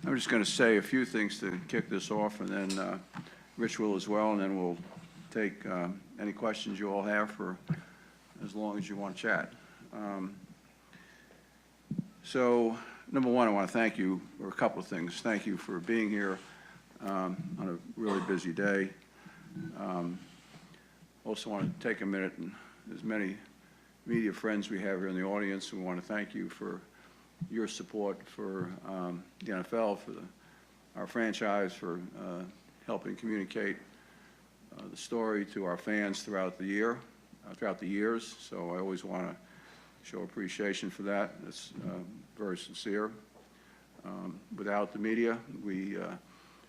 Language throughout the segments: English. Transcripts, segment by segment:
I'm just going to say a few things to kick this off, and then Rich will as well, and then we'll take any questions you all have for as long as you want to chat. So, number one, I want to thank you for a couple of things. Thank you for being here on a really busy day. Also want to take a minute, and as many media friends we have here in the audience, we want to thank you for your support for the NFL, for our franchise, for helping communicate the story to our fans throughout the year, throughout the years. So I always want to show appreciation for that. It's very sincere. Without the media,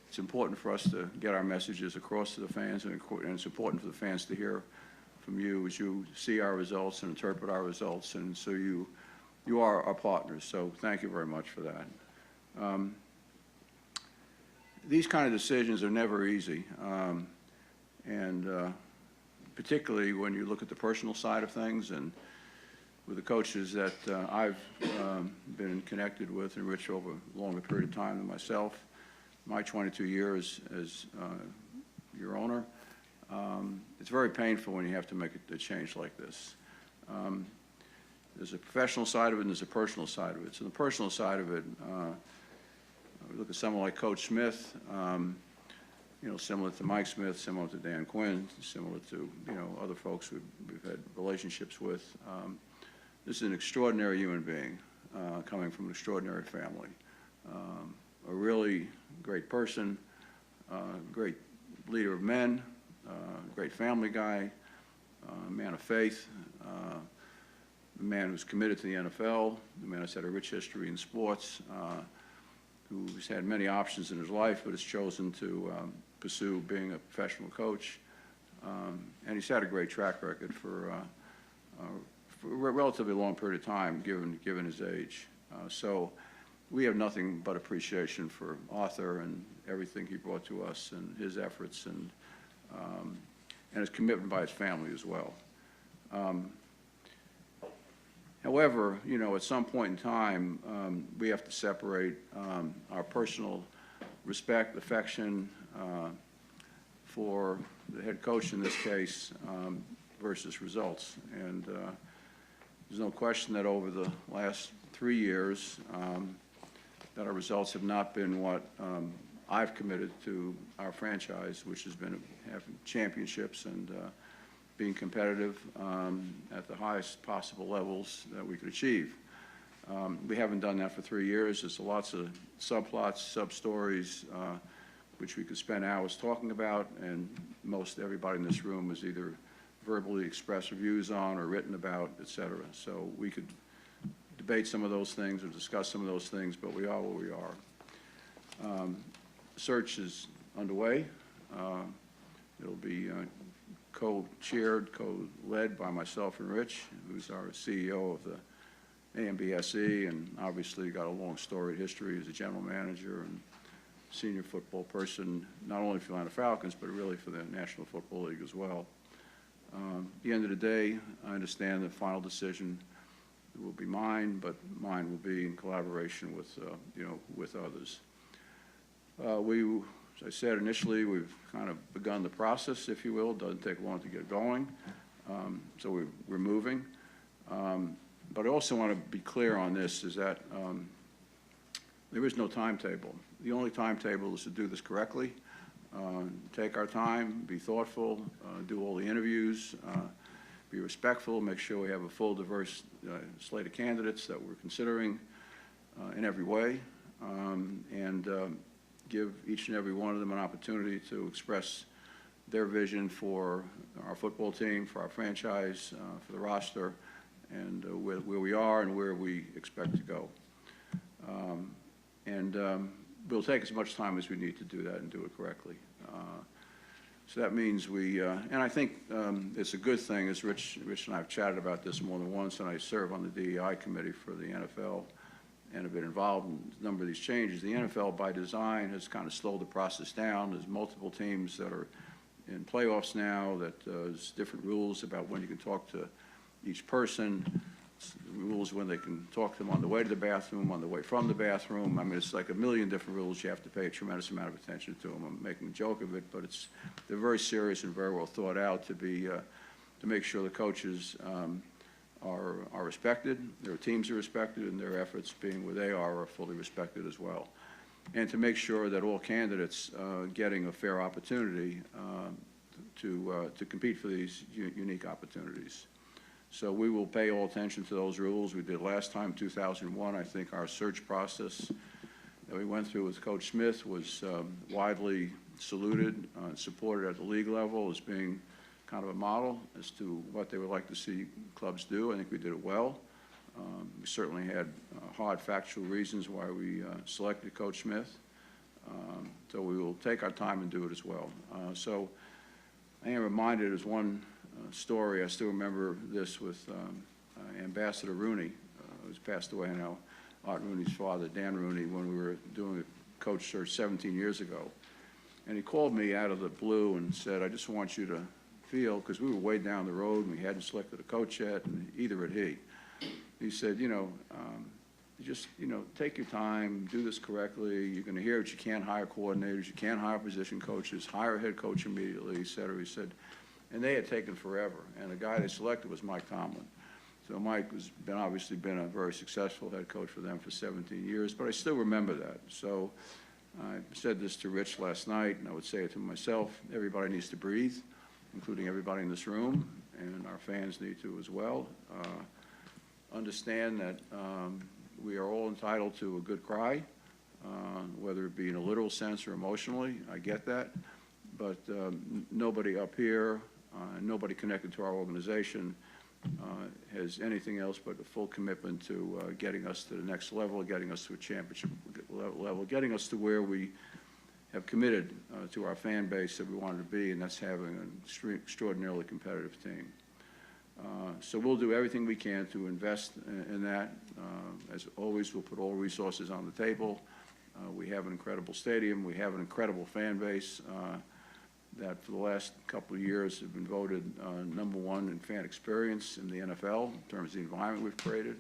it's important for us to get our messages across to the fans, and it's important for the fans to hear from you as you see our results and interpret our results, and so you are our partners. So thank you very much for that. These kind of decisions are never easy, and particularly when you look at the personal side of things, and with the coaches that I've been connected with and Rich over a longer period of time than myself, my 22 years as your owner, it's very painful when you have to make a change like this. There's a professional side of it and there's a personal side of it. So the personal side of it, we look at someone like Coach Smith, you know, similar to Mike Smith, similar to Dan Quinn, similar to, you know, other folks we've had relationships with. This is an extraordinary human being coming from an extraordinary family. A really great person, great leader of men, great family guy, man of faith, a man who's committed to the NFL, a man who's had a rich history in sports, who's had many options in his life, but has chosen to pursue being a professional coach. And he's had a great track record for a relatively long period of time, given his age. So we have nothing but appreciation for Arthur and everything he brought to us and his efforts and his commitment by his family as well. However, you know, at some point in time, we have to separate our personal respect, affection for the head coach in this case versus results. And there's no question that over the last 3 years that our results have not been what I've committed to our franchise, which has been having championships and being competitive at the highest possible levels that we could achieve. We haven't done that for 3 years. There's lots of subplots, sub-stories, which we could spend hours talking about, and most everybody in this room has either verbally expressed views on or written about, et cetera. So we could debate some of those things or discuss some of those things, but we are where we are. Search is underway. It'll be co-chaired, co-led by myself and Rich, who's our CEO of the AMBSE, and obviously got a long storied history as a general manager and senior football person, not only for the Atlanta Falcons, but really for the National Football League as well. At the end of the day, I understand the final decision will be mine, but mine will be in collaboration with, you know, with others. As I said initially, we've kind of begun the process, if you will. It doesn't take long to get going, so we're moving. But I also want to be clear on this, is that there is no timetable. The only timetable is to do this correctly, take our time, be thoughtful, do all the interviews, be respectful, make sure we have a full, diverse slate of candidates that we're considering in every way, and give each and every one of them an opportunity to express their vision for our football team, for our franchise, for the roster, and where we are and where we expect to go. We'll take as much time as we need to do that and do it correctly. So that means and I think it's a good thing, as Rich and I have chatted about this more than once, and I serve on the DEI committee for the NFL and have been involved in a number of these changes. The NFL, by design, has kind of slowed the process down. There's multiple teams that are in playoffs now, that there's different rules about when you can talk to each person. rules when they can talk to them on the way to the bathroom, on the way from the bathroom. I mean, it's like a million different rules. You have to pay a tremendous amount of attention to them. I'm making a joke of it, but they're very serious and very well thought out to make sure the coaches are respected, their teams are respected, and their efforts being where they are fully respected as well. And to make sure that all candidates getting a fair opportunity to compete for these unique opportunities. So we will pay all attention to those rules. We did last time, 2001. I think our search process that we went through with Coach Smith was widely saluted and supported at the league level as being kind of a model as to what they would like to see clubs do. I think we did it well. We certainly had hard factual reasons why we selected Coach Smith. So we will take our time and do it as well. So I am reminded as one story, I still remember this with Ambassador Rooney, who's passed away now, Art Rooney's father, Dan Rooney, when we were doing a coach search 17 years ago. And he called me out of the blue and said, I just want you to feel, because we were way down the road and we hadn't selected a coach yet, and either had he. He said, just, take your time, do this correctly. You're going to hear it. You can't hire coordinators. You can't hire position coaches. Hire a head coach immediately, et cetera. He said, and they had taken forever. And the guy they selected was Mike Tomlin. So Mike has obviously been a very successful head coach for them for 17 years, but I still remember that. So I said this to Rich last night, and I would say it to myself. Everybody needs to breathe, including everybody in this room, and our fans need to as well. Understand that we are all entitled to a good cry, whether it be in a literal sense or emotionally. I get that. But nobody up here, nobody connected to our organization has anything else but a full commitment to getting us to the next level, getting us to a championship level, getting us to where we have committed to our fan base that we wanted to be, and that's having an extraordinarily competitive team. So we'll do everything we can to invest in that. As always, we'll put all resources on the table. We have an incredible stadium. We have an incredible fan base that for the last couple of years have been voted #1 in fan experience in the NFL in terms of the environment we've created.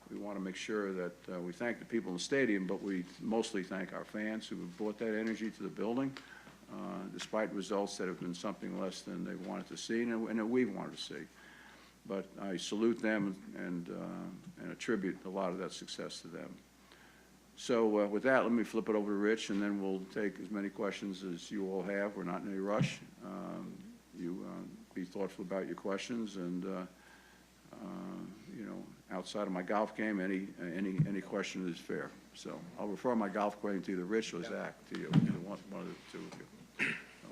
We want to make sure that we thank the people in the stadium, but we mostly thank our fans who have brought that energy to the building, despite results that have been something less than they wanted to see and that we wanted to see. But I salute them and attribute a lot of that success to them. So with that, let me flip it over to Rich, and then we'll take as many questions as you all have. We're not in any rush. Be thoughtful about your questions, and outside of my golf game, any question is fair. So I'll refer my golf question to either Rich or Zach, to you, either one of the two of you.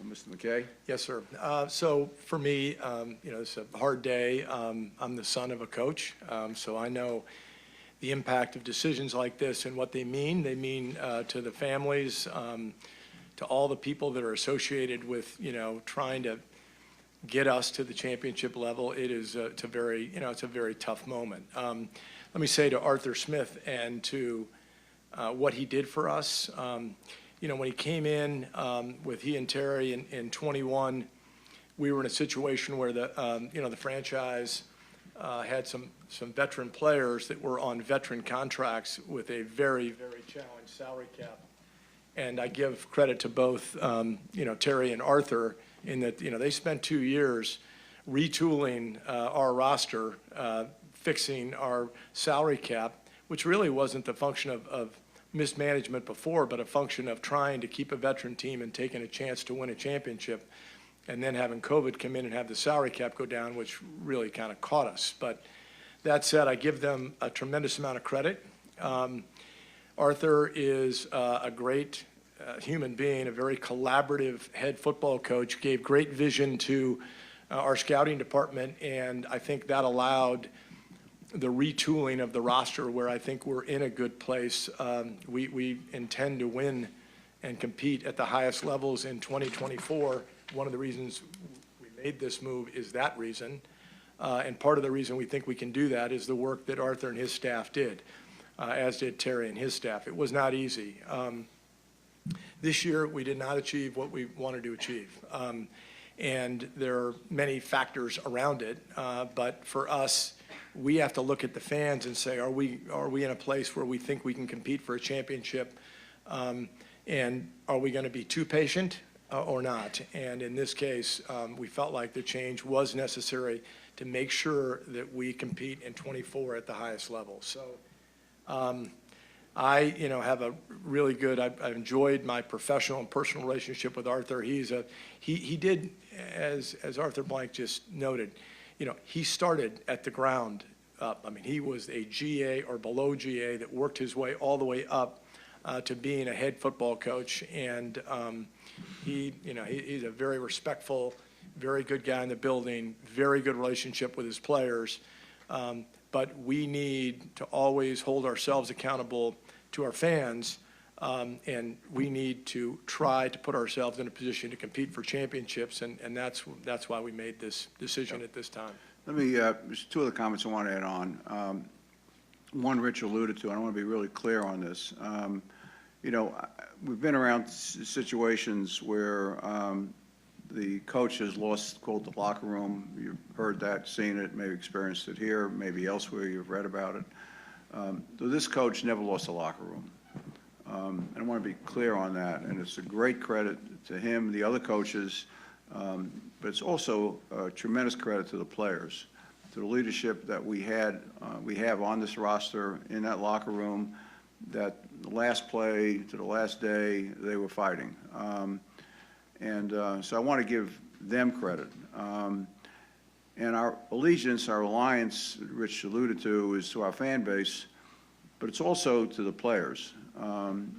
Mr. McKay? Yes, sir. So for me, it's a hard day. I'm the son of a coach, so I know the impact of decisions like this and what they mean. They mean to the families, to all the people that are associated with, trying to get us to the championship level. It's a very tough moment. Let me say to Arthur Smith and to what he did for us. When he came in with he and Terry in 21, we were in a situation where the franchise had some veteran players that were on veteran contracts with a very, very challenged salary cap. And I give credit to both, Terry and Arthur in that, they spent 2 years retooling our roster, fixing our salary cap, which really wasn't the function of mismanagement before, but a function of trying to keep a veteran team and taking a chance to win a championship, and then having COVID come in and have the salary cap go down, which really kind of caught us. But that said, I give them a tremendous amount of credit. Arthur is a great human being, a very collaborative head football coach, gave great vision to our scouting department, and I think that allowed the retooling of the roster where I think we're in a good place. We intend to win and compete at the highest levels in 2024. One of the reasons we made this move is that reason. And part of the reason we think we can do that is the work that Arthur and his staff did, as did Terry and his staff. It was not easy. This year, we did not achieve what we wanted to achieve. And there are many factors around it. But for us, we have to look at the fans and say, are we in a place where we think we can compete for a championship? And are we going to be too patient or not? And in this case, we felt like the change was necessary to make sure that we compete in 24 at the highest level. So I, have a really good, I've enjoyed my professional and personal relationship with Arthur. He did, as Arthur Blank just noted, he started at the ground up. I mean, he was a GA or below GA that worked his way all the way up to being a head football coach. And he's a very respectful, very good guy in the building, very good relationship with his players. But we need to always hold ourselves accountable to our fans, and we need to try to put ourselves in a position to compete for championships, and that's why we made this decision at this time. Let me, there's two other comments I want to add on. One Rich alluded to, and I want to be really clear on this. We've been around situations where the coach has lost, quote, the locker room. You've heard that, seen it, maybe experienced it here, maybe elsewhere, you've read about it. This coach never lost the locker room. And I want to be clear on that, and it's a great credit to him, the other coaches, but it's also a tremendous credit to the players, to the leadership that we have on this roster, in that locker room, that the last play to the last day, they were fighting. So I want to give them credit. And our allegiance, our alliance, Rich alluded to, is to our fan base, but it's also to the players.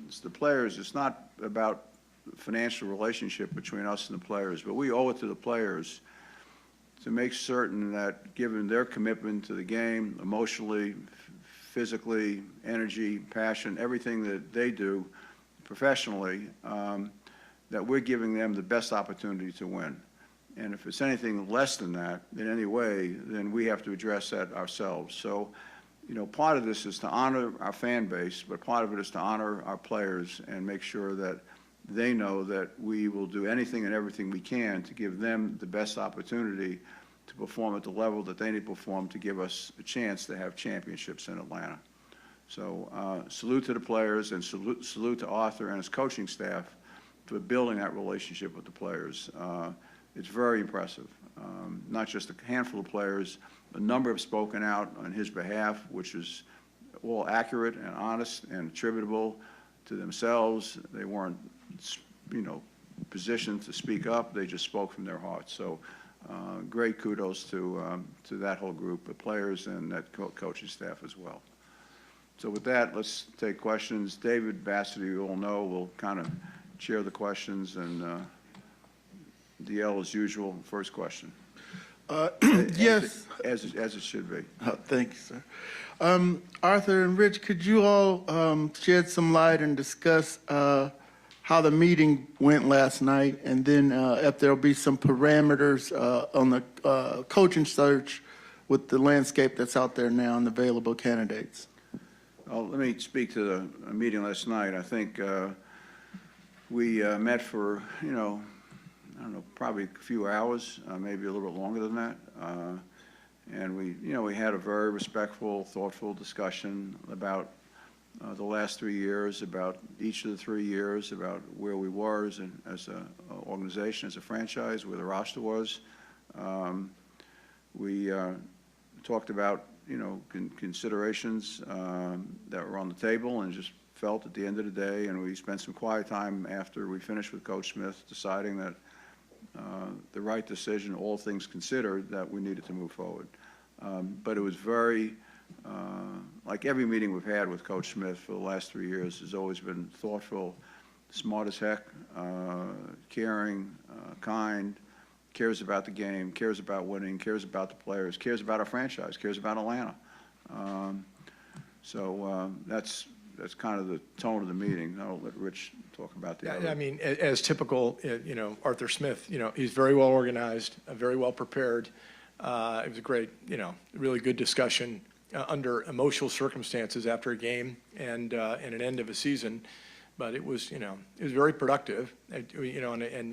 It's the players. It's not about the financial relationship between us and the players, but we owe it to the players to make certain that, given their commitment to the game, emotionally, physically, energy, passion, everything that they do professionally, that we're giving them the best opportunity to win. And if it's anything less than that in any way, then we have to address that ourselves. So, part of this is to honor our fan base, but part of it is to honor our players and make sure that they know that we will do anything and everything we can to give them the best opportunity to perform at the level that they need to perform to give us a chance to have championships in Atlanta. So salute to the players, and salute to Arthur and his coaching staff for building that relationship with the players. It's very impressive. Not just a handful of players, a number have spoken out on his behalf, which is all accurate and honest and attributable to themselves. They weren't, positioned to speak up. They just spoke from their hearts. So great kudos to that whole group of players and that coaching staff as well. So with that, let's take questions. David Bassett, you all know, will kind of chair the questions, and DL, as usual, first question. Yes. As it should be. Oh, thank you, sir. Arthur and Rich, could you all shed some light and discuss how the meeting went last night, and then if there'll be some parameters on the coaching search with the landscape that's out there now and available candidates? Well, let me speak to the meeting last night. I think we met for, I don't know, probably a few hours, maybe a little bit longer than that. And we had a very respectful, thoughtful discussion about the last 3 years, about each of the 3 years, about where we were as an organization, as a franchise, where the roster was. We talked about, considerations that were on the table, and just felt at the end of the day, and we spent some quiet time after we finished with Coach Smith deciding that the right decision, all things considered, that we needed to move forward. But it was very, like every meeting we've had with Coach Smith for the last 3 years, has always been thoughtful, smart as heck, caring, kind, cares about the game, cares about winning, cares about the players, cares about our franchise, cares about Atlanta. So that's kind of the tone of the meeting. I'll let Rich talk about the other. I mean, as typical, Arthur Smith, he's very well organized, very well prepared. It was a great, really good discussion under emotional circumstances after a game and an end of a season. But it was, it was very productive, and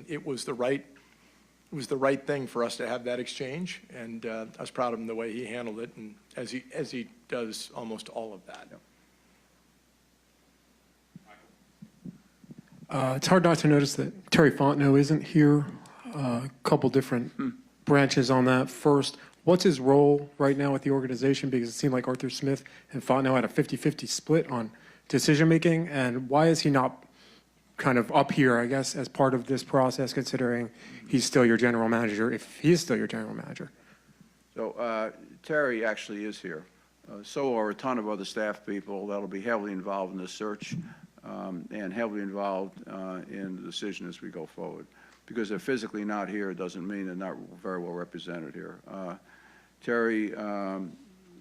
it was the right it was the right thing for us to have that exchange, and I was proud of him the way he handled it, and as he does almost all of that. It's hard not to notice that Terry Fontenot isn't here. A couple different branches on that. First, what's his role right now with the organization? Because it seemed like Arthur Smith and Fontenot had a 50-50 split on decision-making, and why is he not kind of up here, I guess, as part of this process, considering he's still your general manager, if he is still your general manager? So Terry actually is here. So are a ton of other staff people that'll be heavily involved in this search and heavily involved in the decision as we go forward. Because they're physically not here, it doesn't mean they're not very well represented here. Terry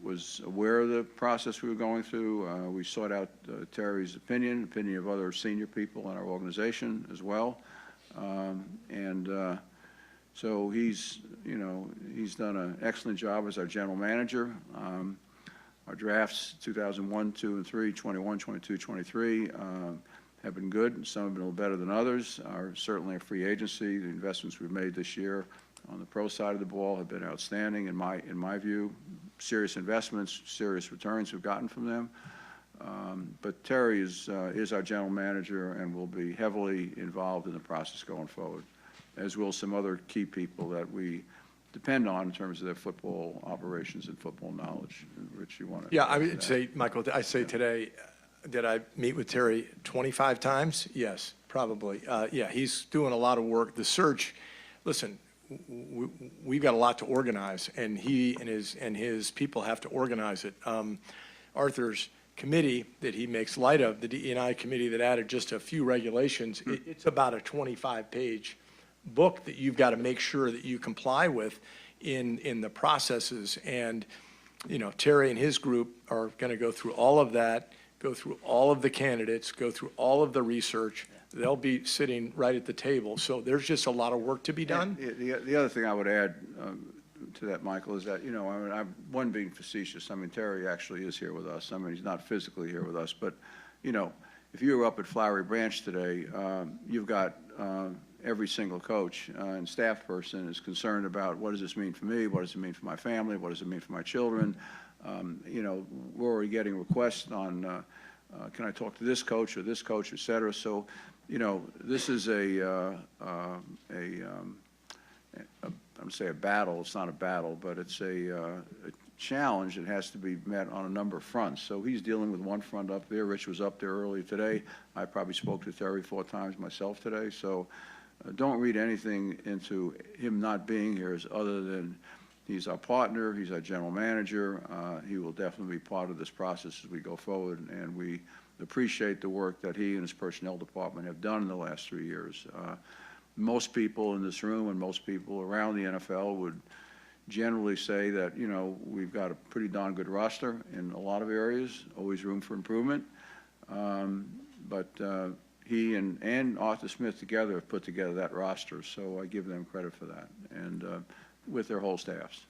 was aware of the process we were going through. We sought out Terry's opinion of other senior people in our organization as well. So he's done an excellent job as our general manager. Our drafts 2001, 2, and 3, 21, 22, 23 have been good. Some have been a little better than others. Certainly a free agency. The investments we've made this year on the pro side of the ball have been outstanding in my view. Serious investments, serious returns we've gotten from them. But Terry is our general manager and will be heavily involved in the process going forward, as will some other key people that we depend on in terms of their football operations and football knowledge. Rich, you want to? Yeah, I would say, Michael, I say today, did I meet with Terry 25 times? Yes, probably. Yeah, he's doing a lot of work. The search, listen, we've got a lot to organize, and he and his people have to organize it. Arthur's committee that he makes light of, the DE&I committee that added just a few regulations, it's about a 25-page book that you've got to make sure that you comply with in the processes. And, Terry and his group are going to go through all of that, go through all of the candidates, go through all of the research. They'll be sitting right at the table. So there's just a lot of work to be done. The other thing I would add to that, Michael, is that, I'm being facetious. Terry actually is here with us. He's not physically here with us, but, if you were up at Flowery Branch today, you've got every single coach and staff person is concerned about what does this mean for me? What does it mean for my family? What does it mean for my children? We're already getting requests on, can I talk to this coach, et cetera. So, this is I would say a battle. It's not a battle, but it's a challenge that has to be met on a number of fronts. So he's dealing with one front up there. Rich was up there earlier today. I probably spoke to Terry 4 times myself today. So don't read anything into him not being here as other than he's our partner, he's our general manager. He will definitely be part of this process as we go forward, and we appreciate the work that he and his personnel department have done in the last 3 years. Most people in this room and most people around the NFL would generally say that, we've got a pretty darn good roster in a lot of areas, always room for improvement. But he and Arthur Smith together have put together that roster, so I give them credit for that, and with their whole staffs.